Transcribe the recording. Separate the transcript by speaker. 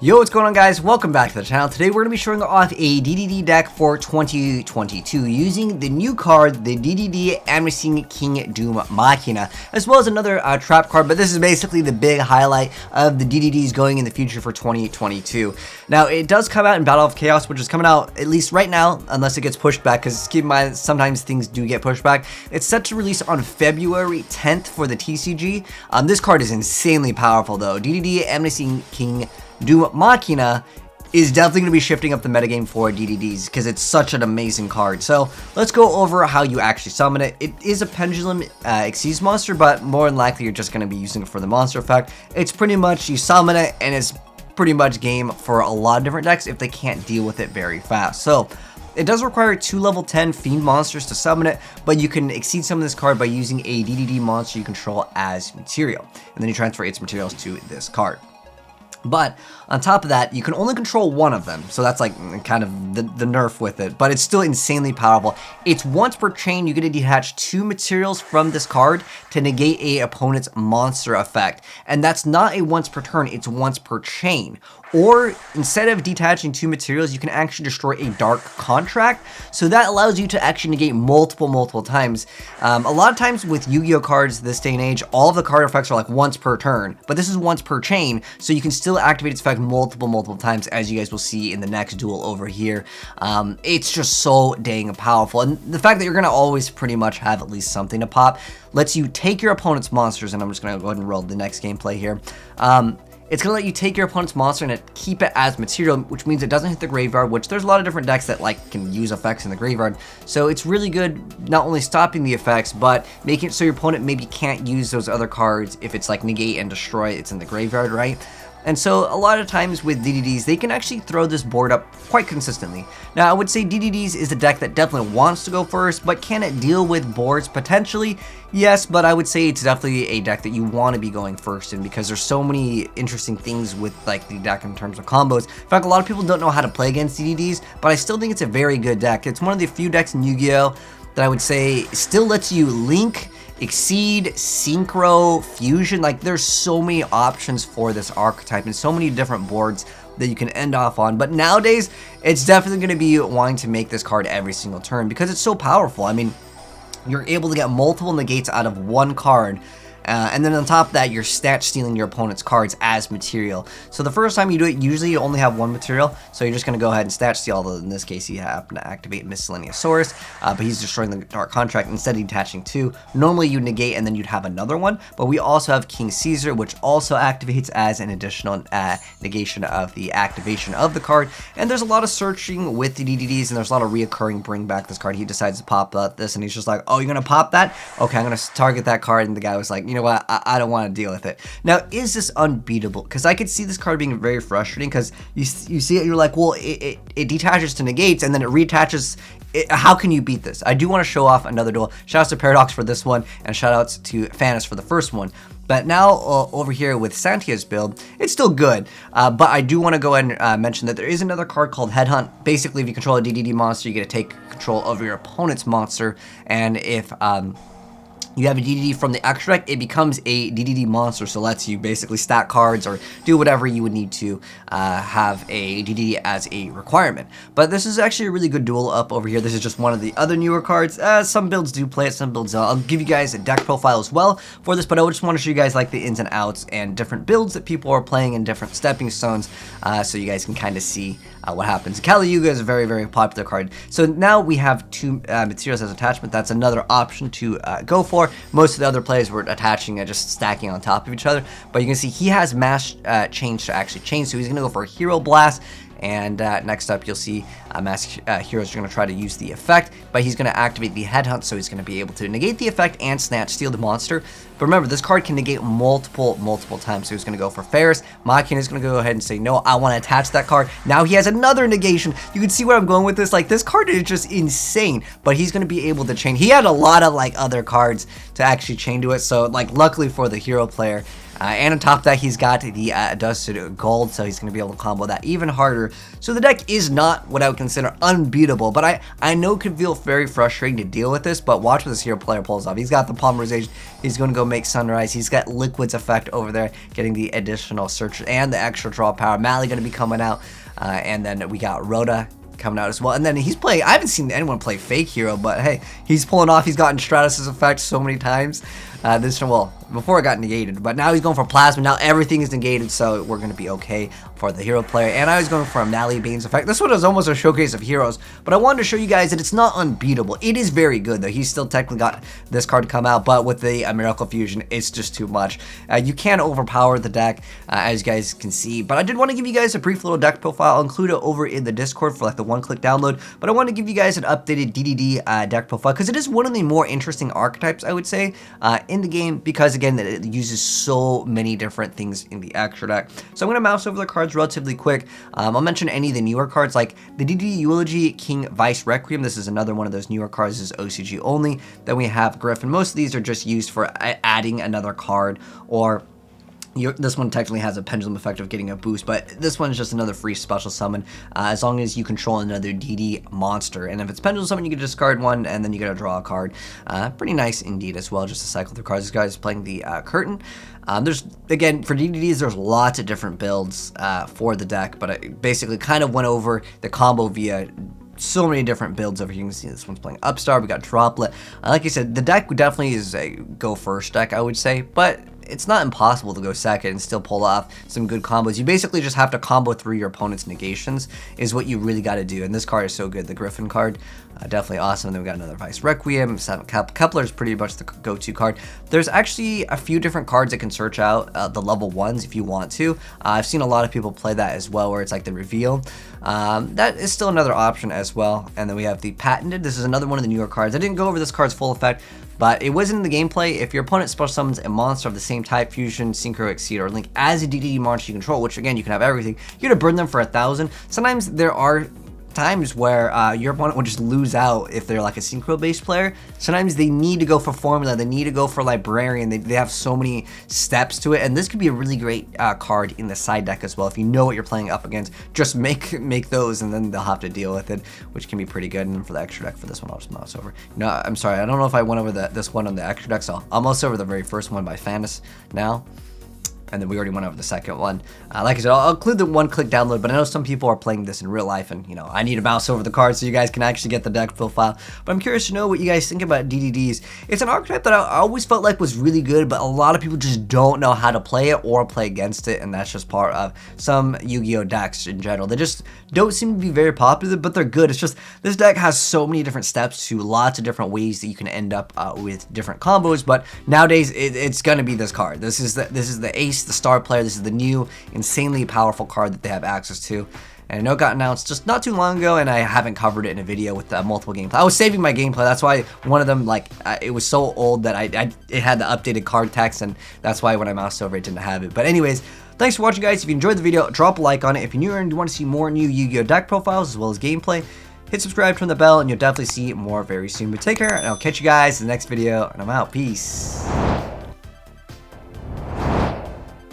Speaker 1: Yo, what's going on, guys? Welcome back to the channel. Today we're going to be showing off a DDD deck for 2022 using the new card, the DDD Amnesty King Doom Makina, as well as another trap card, but this is basically the big highlight of the DDDs going in the future for 2022. Now, it does come out in Battle of Chaos, which is coming out at least right now, unless it gets pushed back, because keep in mind, sometimes things do get pushed back. It's set to release on February 10th for the TCG. This card is insanely powerful, though. DDD Amnesty King Doom Makina is definitely going to be shifting up the metagame for DDDs because it's such an amazing card. So let's go over how you actually summon it. It is a Pendulum Exceeds monster, but more than likely you're just going to be using it for the monster effect. It's pretty much you summon it and it's pretty much game for a lot of different decks if they can't deal with it very fast. So it does require 2 level 10 Fiend monsters to summon it, but you can exceed summon this card by using a DDD monster you control as material. And then you transfer its materials to this card. But on top of that, you can only control one of them, so that's like kind of the nerf with it, but it's still insanely powerful. It's once per chain, you get to detach 2 materials from this card to negate a opponent's monster effect, and that's not a once per turn, it's once per chain. Or instead of detaching 2 materials, you can actually destroy a dark contract, so that allows you to actually negate multiple times. A lot of times with Yu-Gi-Oh cards this day and age, all of the card effects are like once per turn, but this is once per chain, so you can still activate its effect multiple times, as you guys will see in the next duel over here. It's just so dang powerful, and the fact that you're gonna always pretty much have at least something to pop lets you take your opponent's monsters, and I'm just gonna go ahead and roll the next gameplay here. It's going to let you take your opponent's monster and keep it as material, which means it doesn't hit the graveyard, which there's a lot of different decks that like can use effects in the graveyard. So it's really good not only stopping the effects, but making it so your opponent maybe can't use those other cards if it's like negate and destroy, it's in the graveyard, right? And so a lot of times with DDDs, they can actually throw this board up quite consistently. Now, I would say DDDs is a deck that definitely wants to go first, but can it deal with boards? Potentially, yes, but I would say it's definitely a deck that you want to be going first in because there's so many interesting things with like the deck in terms of combos. In fact, a lot of people don't know how to play against DDDs, but I still think it's a very good deck. It's one of the few decks in Yu-Gi-Oh that I would say still lets you link, exceed, synchro, fusion. Like there's so many options for this archetype and so many different boards that you can end off on. But nowadays, it's definitely going to be wanting to make this card every single turn because it's so powerful. I mean, you're able to get multiple negates out of one card. And then on top of that, you're snatch stealing your opponent's cards as material. So the first time you do it, usually you only have 1 material. So you're just going to go ahead and snatch steal, although in this case, you happen to activate Miscellaneousaurus. But he's destroying the Dark Contract instead of detaching 2. Normally you negate and then you'd have another one. But we also have King Caesar, which also activates as an additional negation of the activation of the card. And there's a lot of searching with the DDDs, and there's a lot of reoccurring bring back this card. He decides to pop this, and he's just like, oh, you're going to pop that? Okay, I'm going to target that card. And the guy was like, you know what, I don't want to deal with it. Now, is this unbeatable? Because I could see this card being very frustrating because you see it, you're like, well, it detaches to negates and then it reattaches. How can you beat this? I do want to show off another duel. Shoutouts to Paradox for this one, and shoutouts to Fanis for the first one. But now, over here with Santia's build, it's still good. But I do want to go ahead and mention that there is another card called Headhunt. Basically, if you control a DDD monster, you get to take control of your opponent's monster. And if you have a DDD from the extra deck, it becomes a DDD monster, so lets you basically stack cards or do whatever you would need to have a DDD as a requirement. But this is actually a really good duel up over here. This is just one of the other newer cards. Some builds do play it, some builds don't. I'll give you guys a deck profile as well for this, but I just want to show you guys like the ins and outs and different builds that people are playing in different stepping stones, so you guys can kind of see what happens. Kali Yuga is a very popular card. So now we have 2 materials as attachment. That's another option to go for. Most of the other players were attaching and just stacking on top of each other, but you can see he has mass change to actually change, so he's going to go for a Hero Blast. And next up, you'll see Mass Heroes are going to try to use the effect, but he's going to activate the Headhunt, so he's going to be able to negate the effect and snatch steal the monster. But remember, this card can negate multiple times, so he's going to go for Ferris. Makina is going to go ahead and say, no, I want to attach that card. Now he has another negation. You can see where I'm going with this. Like, this card is just insane, but he's going to be able to chain. He had a lot of, like, other cards to actually chain to it, so, like, luckily for the hero player, and on top of that, he's got the Dusted Gold, so he's going to be able to combo that even harder. So the deck is not what I would consider unbeatable, but I know it could feel very frustrating to deal with this, but watch what this hero player pulls off. He's got the polymerization, he's going to go make Sunrise, he's got Liquid's effect over there, getting the additional search and the extra draw power. Mally going to be coming out, and then we got Rhoda coming out as well. And then he's playing, I haven't seen anyone play fake hero, but hey, he's pulling off. He's gotten Stratus's effect so many times. This one, well, before it got negated, but now he's going for Plasma. Now everything is negated, so we're going to be okay for the hero player. And I was going for a Mally Bane's effect. This one is almost a showcase of heroes, but I wanted to show you guys that it's not unbeatable. It is very good, though. He's still technically got this card to come out, but with the Miracle Fusion, it's just too much. You can overpower the deck, as you guys can see, but I did want to give you guys a brief little deck profile. I'll include it over in the Discord for like the one-click download, but I want to give you guys an updated DDD deck profile, because it is one of the more interesting archetypes, I would say, in the game, because again, it uses so many different things in the extra deck. So I'm going to mouse over the cards relatively quick. I'll mention any of the newer cards, like the DDD Eulogy King Vice Requiem. This is another one of those newer cards. This is OCG only. Then we have Griffin. Most of these are just used for adding another card, or this one technically has a pendulum effect of getting a boost, but this one is just another free special summon, as long as you control another DD monster. And if it's pendulum summon, you can discard one, and then you gotta draw a card. Pretty nice indeed as well, just to cycle through cards. This guy is playing the Curtain. There's, again, for DDDs, there's lots of different builds for the deck, but I basically kind of went over the combo via so many different builds over here. You can see this one's playing Upstart. We got Droplet. Like I said, the deck definitely is a go first deck, I would say, but it's not impossible to go second and still pull off some good combos. You basically just have to combo through your opponent's negations is what you really got to do. And this card is so good. The Griffin card, definitely awesome. And then we got another Vice Requiem. Kepler is pretty much the go-to card. There's actually a few different cards that can search out the level 1s if you want to. I've seen a lot of people play that as well, where it's like the reveal. That is still another option as well. And then we have the Patented. This is another one of the newer cards. I didn't go over this card's full effect, but it wasn't in the gameplay. If your opponent special summons a monster of the same type, Fusion, Synchro, Exceed, or Link as a DDD monster you control, which again, you can have everything, you're gonna burn them for 1,000. Sometimes there are times where your opponent will just lose out if they're like a synchro based player. Sometimes they need to go for formula, they need to go for librarian, they have so many steps to it, and this could be a really great card in the side deck as well. If you know what you're playing up against, just make those, and then they'll have to deal with it, which can be pretty good. And for the extra deck, for this one, I'll just mouse over. No, I'm sorry, I don't know if I went over this one on the extra deck, so I'll mouse over the very first one by Fanus now. And then we already went over the second one. Like I said, I'll include the one-click download, but I know some people are playing this in real life, and you know, I need to mouse over the cards so you guys can actually get the deck profile. But I'm curious to know what you guys think about DDDs. It's an archetype that I always felt like was really good, but a lot of people just don't know how to play it or play against it, and that's just part of some Yu-Gi-Oh decks in general. They just don't seem to be very popular, but they're good. It's just, this deck has so many different steps to lots of different ways that you can end up with different combos, but nowadays it's gonna be this card. This is the ace, the star player. This is the new insanely powerful card that they have access to, and I know it got announced just not too long ago, and I haven't covered it in a video with multiple gameplay. I was saving my gameplay. That's why one of them, like, it was so old that it had the updated card text, and that's why when I moused over it didn't have it. But anyways, thanks for watching, guys. If you enjoyed the video, drop a like on it. If you're new and you want to see more new Yu-Gi-Oh deck profiles as well as gameplay, hit subscribe, turn the bell, and you'll definitely see more very soon. But take care, and I'll catch you guys in the next video, and I'm out. Peace.